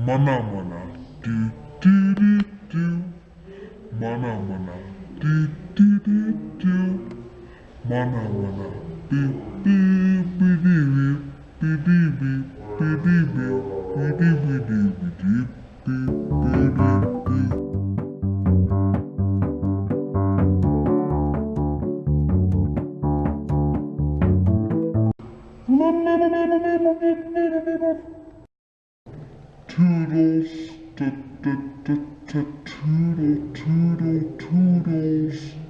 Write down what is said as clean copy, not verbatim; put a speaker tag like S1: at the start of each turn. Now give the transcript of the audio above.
S1: Mana mana, do do do do. Mana mana, do do do do. Mana mana, beep beep beep beep beep beep beep beep beep beep beep beep beep beep beep beep. Toodles, toodle, toodle, toodles.